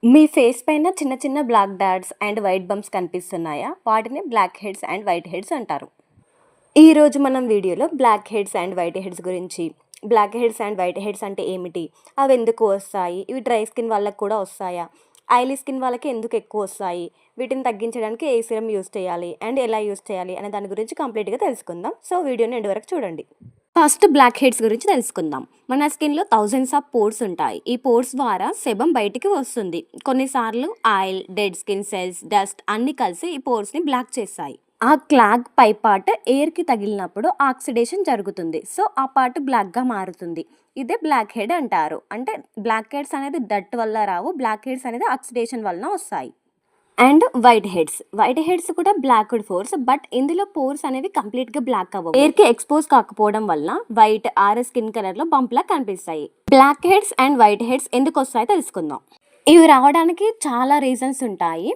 మీ face పైన చిన్న చిన్న black dots and white bumps కనిపిస్తున్నాయా? వాటిని black heads and white heads అంటారు. ఈరోజు మనం వీడియోలో black heads and white heads గురించి, black heads and white heads అంటే ఏమిటి, అవి ఎందుకు వస్తాయి, ఇవి డ్రై స్కిన్ వాళ్ళకి కూడా వస్తాయా, ఆయిలీ స్కిన్ వాళ్ళకి ఎందుకు ఎక్కువ వస్తాయి, వీటిని తగ్గించడానికి ఏ సిరం యూస్ చేయాలి అండ్ ఎలా యూస్ చేయాలి అనే దాని గురించి కంప్లీట్గా తెలుసుకుందాం. సో వీడియోని ఎండ్ వరకు చూడండి. ఫస్ట్ బ్లాక్ హెడ్స్ గురించి తెలుసుకుందాం. మన స్కిన్లో థౌజండ్స్ ఆఫ్ పోర్స్ ఉంటాయి. ఈ పోర్స్ ద్వారా సెబం బయటికి వస్తుంది. కొన్నిసార్లు oil, dead skin cells, dust అన్నీ కలిసి ఈ పోర్స్ని బ్లాక్ చేస్తాయి. ఆ క్లాగ్ పై పార్ట్ ఎయిర్కి తగిలినప్పుడు ఆక్సిడేషన్ జరుగుతుంది. సో ఆ పార్ట్ బ్లాక్గా మారుతుంది. ఇదే బ్లాక్ హెడ్ అంటారు. అంటే బ్లాక్ హెడ్స్ అనేది డట్ వల్ల రావు, బ్లాక్ హెడ్స్ అనేది ఆక్సిడేషన్ వలన వస్తాయి. అండ్ వైట్ హెడ్స్ కూడా బ్లాక్డ్ పోర్స్, బట్ ఇందులో పోర్స్ అనేవి కంప్లీట్గా బ్లాక్ అవ్వవు. ఎయిర్కి ఎక్స్పోజ్ కాకపోవడం వల్ల వైట్ ఆర్ స్కిన్ కలర్లో బంప్లా కనిపిస్తాయి. Black heads and white heads ఎందుకు వస్తాయో తెలుసుకుందాం. ఇవి రావడానికి చాలా రీజన్స్ ఉంటాయి.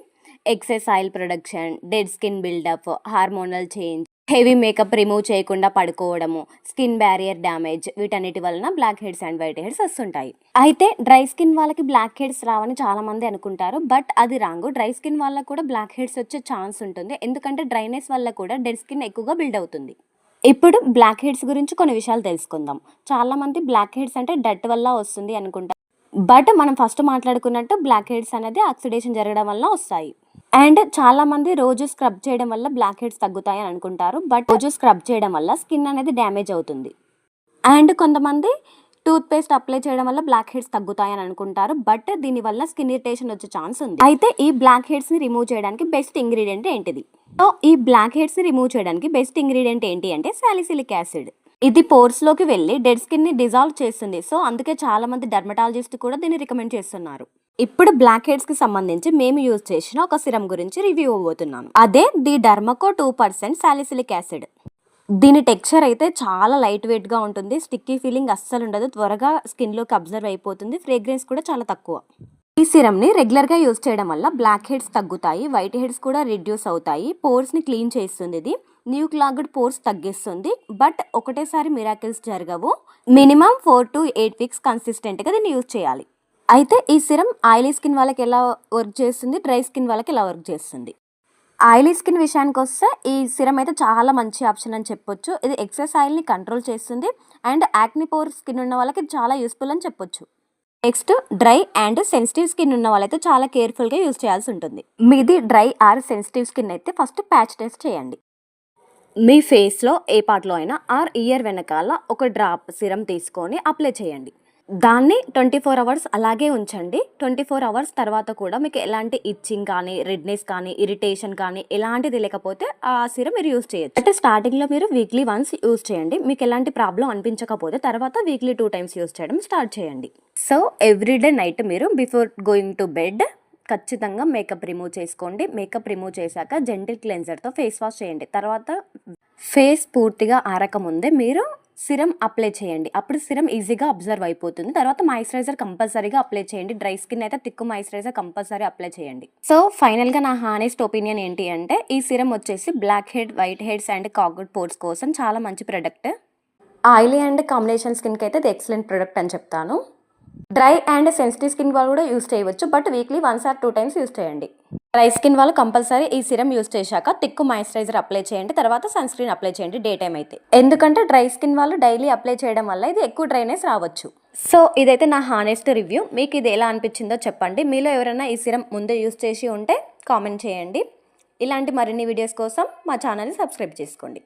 Excess oil production, dead skin buildup, hormonal change, heavy makeup remove చేయకుండా పడుకోవడము, స్కిన్ బ్యారియర్ డ్యామేజ్, వీటన్నిటి వలన black heads and white heads వస్తుంటాయి. అయితే డ్రై స్కిన్ వాళ్ళకి బ్లాక్ హెడ్స్ రావని చాలా మంది అనుకుంటారు, బట్ అది రాంగ్. డ్రై స్కిన్ వాళ్ళకి కూడా బ్లాక్ హెడ్స్ వచ్చే ఛాన్స్ ఉంటుంది, ఎందుకంటే డ్రైనెస్ వల్ల కూడా డెడ్ స్కిన్ ఎక్కువగా బిల్డ్ అవుతుంది. ఇప్పుడు బ్లాక్ హెడ్స్ గురించి కొన్ని విషయాలు తెలుసుకుందాం. చాలా మంది బ్లాక్ హెడ్స్ అంటే డట్ వల్ల వస్తుంది అనుకుంటారు, బట్ మనం ఫస్ట్ మాట్లాడుకున్నట్టు బ్లాక్ హెడ్స్ అనేది ఆక్సిడేషన్ జరగడం వల్ల వస్తాయి. అండ్ చాలా మంది రోజు స్క్రబ్ చేయడం వల్ల బ్లాక్ హెడ్స్ తగ్గుతాయి అని అనుకుంటారు, బట్ రోజు స్క్రబ్ చేయడం వల్ల స్కిన్ అనేది డ్యామేజ్ అవుతుంది. అండ్ కొంతమంది టూత్ పేస్ట్ అప్లై చేయడం వల్ల బ్లాక్ హెడ్స్ తగ్గుతాయని అనుకుంటారు, బట్ దీనివల్ల స్కిన్ ఇరిటేషన్ వచ్చే ఛాన్స్ ఉంది. అయితే ఈ బ్లాక్ హెడ్స్ ని రిమూవ్ చేయడానికి బెస్ట్ ఇంగ్రీడియంట్ ఏంటిది? సో ఈ బ్లాక్ హెడ్స్ ని రిమూవ్ చేయడానికి బెస్ట్ ఇంగ్రీడియంట్ ఏంటి అంటే సాలిసిలిక్ యాసిడ్. ఇది పోర్స్ లోకి వెళ్ళి డెడ్ స్కిన్ ని డిజాల్వ్ చేస్తుంది. సో అందుకే చాలా మంది డర్మటాలజిస్ట్ కూడా దీన్ని రికమెండ్ చేస్తున్నారు. ఇప్పుడు బ్లాక్ హెడ్స్ కి సంబంధించి మేము యూజ్ చేసిన ఒక సిరం గురించి రివ్యూ ఇవ్వబోతున్నాను. అదే ది డర్మకో 2% సాలిసిలిక్ యాసిడ్. దీని టెక్స్చర్ అయితే చాలా లైట్ వెయిట్ గా ఉంటుంది. స్టిక్కీ ఫీలింగ్ అస్సలు ఉండదు, త్వరగా స్కిన్ లోకి అబ్జర్వ్ అయిపోతుంది. ఫ్రేగ్రెన్స్ కూడా చాలా తక్కువ. ఈ సిరం ని రెగ్యులర్ గా యూజ్ చేయడం వల్ల బ్లాక్ హెడ్స్ తగ్గుతాయి, వైట్ హెడ్స్ కూడా రిడ్యూస్ అవుతాయి. పోర్స్ ని క్లీన్ చేస్తుంది. ఇది న్యూ క్లాగ్డ్ పోర్స్ తగ్గిస్తుంది, బట్ ఒకటేసారి మిరాకిల్స్ జరగవు. మినిమం 4 to 8 వీక్స్ కన్సిస్టెంట్ గా దీన్ని యూజ్ చేయాలి. అయితే ఈ సిరం ఆయిలీ స్కిన్ వాళ్ళకి ఎలా వర్క్ చేస్తుంది, డ్రై స్కిన్ వాళ్ళకి ఎలా వర్క్ చేస్తుంది? ఆయిలీ స్కిన్ విషయానికి వస్తే ఈ సిరం అయితే చాలా మంచి ఆప్షన్ అని చెప్పొచ్చు. ఇది ఎక్సెస్ ఆయిల్ని కంట్రోల్ చేస్తుంది అండ్ యాక్ని పోర్ స్కిన్ ఉన్న వాళ్ళకి చాలా యూస్ఫుల్ అని చెప్పొచ్చు. Next dry and sensitive skin ఉన్న వాళ్ళైతే చాలా కేర్ఫుల్గా యూజ్ చేయాల్సి ఉంటుంది. మీది డ్రై ఆర్ సెన్సిటివ్ స్కిన్ అయితే ఫస్ట్ ప్యాచ్ టెస్ట్ చేయండి. మీ ఫేస్లో ఏ పార్ట్లో అయినా ఆర్ ఇయర్ వెనకాల ఒక డ్రాప్ సిరం తీసుకొని అప్లై చేయండి. దాన్ని 24 అవర్స్ అలాగే ఉంచండి. 24 అవర్స్ తర్వాత కూడా మీకు ఎలాంటి ఇచ్చింగ్ కానీ, రెడ్నెస్ కానీ, ఇరిటేషన్ కానీ ఎలాంటిది లేకపోతే ఆ సిరం మీరు యూజ్ చేయొచ్చు. అంటే స్టార్టింగ్లో మీరు వీక్లీ వన్స్ యూజ్ చేయండి. మీకు ఎలాంటి ప్రాబ్లం అనిపించకపోతే తర్వాత వీక్లీ 2 times యూజ్ చేయడం స్టార్ట్ చేయండి. సో ఎవ్రీడే నైట్ మీరు బిఫోర్ గోయింగ్ టు బెడ్ ఖచ్చితంగా మేకప్ రిమూవ్ చేసుకోండి. మేకప్ రిమూవ్ చేశాక జెంటిల్ క్లెన్జర్తో ఫేస్ వాష్ చేయండి. తర్వాత ఫేస్ పూర్తిగా ఆరకముందే మీరు సిరం అప్లై చేయండి. అప్పుడు సిరం ఈజీగా అబ్జర్వ్ అయిపోతుంది. తర్వాత మాయిశ్చరైజర్ కంపల్సరీగా అప్లై చేయండి. డ్రై స్కిన్ అయితే థిక్ మాయిశ్చరైజర్ కంపల్సరీ అప్లై చేయండి. సో ఫైనల్గా నా హానెస్ట్ ఒపీనియన్ ఏంటి అంటే ఈ సిరం వచ్చేసి black head, white heads and కాక్డ్ పోర్స్ కోసం చాలా మంచి ప్రొడక్ట్. ఆయిలీ అండ్ కాంబినేషన్ స్కిన్కి అయితే ఇది ఎక్సలెంట్ ప్రొడక్ట్ అని చెప్తాను. డ్రై అండ్ సెన్సిటివ్ స్కిన్ వాళ్ళు కూడా యూజ్ చేయవచ్చు, but weekly 1 or 2 times use చేయండి. డ్రై స్కిన్ వాళ్ళు కంపల్సరీ ఈ సిరం యూజ్ చేశాక థిక్ మాయిశ్చరైజర్ అప్లై చేయండి. తర్వాత సన్ స్క్రీన్ అప్లై చేయండి డే టైం అయితే, ఎందుకంటే డ్రై స్కిన్ వాళ్ళు డైలీ అప్లై చేయడం వల్ల ఇది ఎక్కువ డ్రైనెస్ రావచ్చు. సో ఇదైతే నా హానెస్ట్ రివ్యూ. మీకు ఇది ఎలా అనిపించిందో చెప్పండి. మీలో ఎవరైనా ఈ సిరం ముందే యూజ్ చేసి ఉంటే కామెంట్ చేయండి. ఇలాంటి మరిన్ని వీడియోస్ కోసం మా ఛానల్ని సబ్స్క్రైబ్ చేసుకోండి.